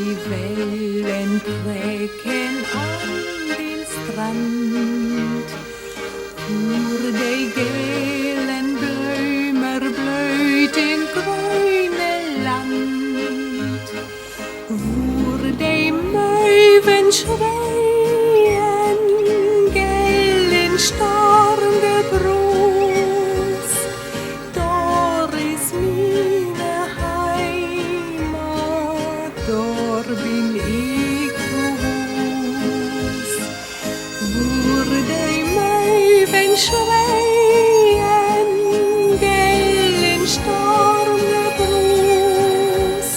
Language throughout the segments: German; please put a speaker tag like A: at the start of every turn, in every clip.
A: Die Wellen trekken an den Strand, voor de gelen Blumer blüht in grüne Land, voor de Möwen schreien, gel in Stormgebruß, dort ist meine Heimat, dort bin ich groß. Voor de Möwen schreien, gel in Stormgebruß,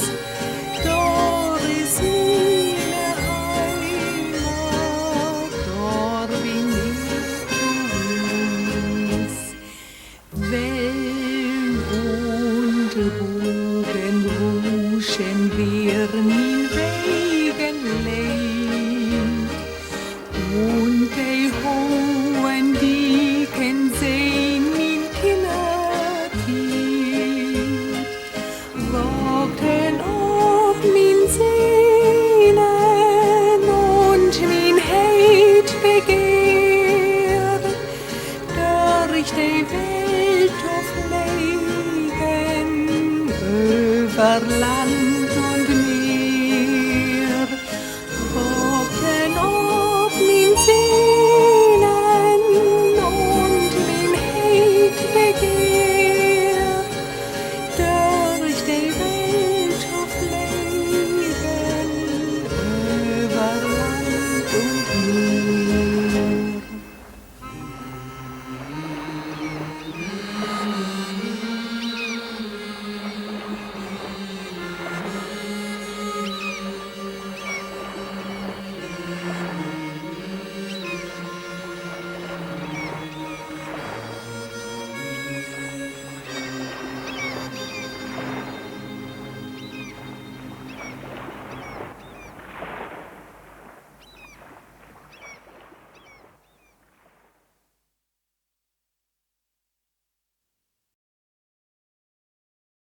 A: dort ist meine Heimat, dort bin ich groß. Wellen und Wogen ruschen, wer min Wegen lebt, und die hohen Dicken sehen min Kindertiet, wogten auf min Sehnen und min Heit Begehr, durch die Welt auf Wegen über Land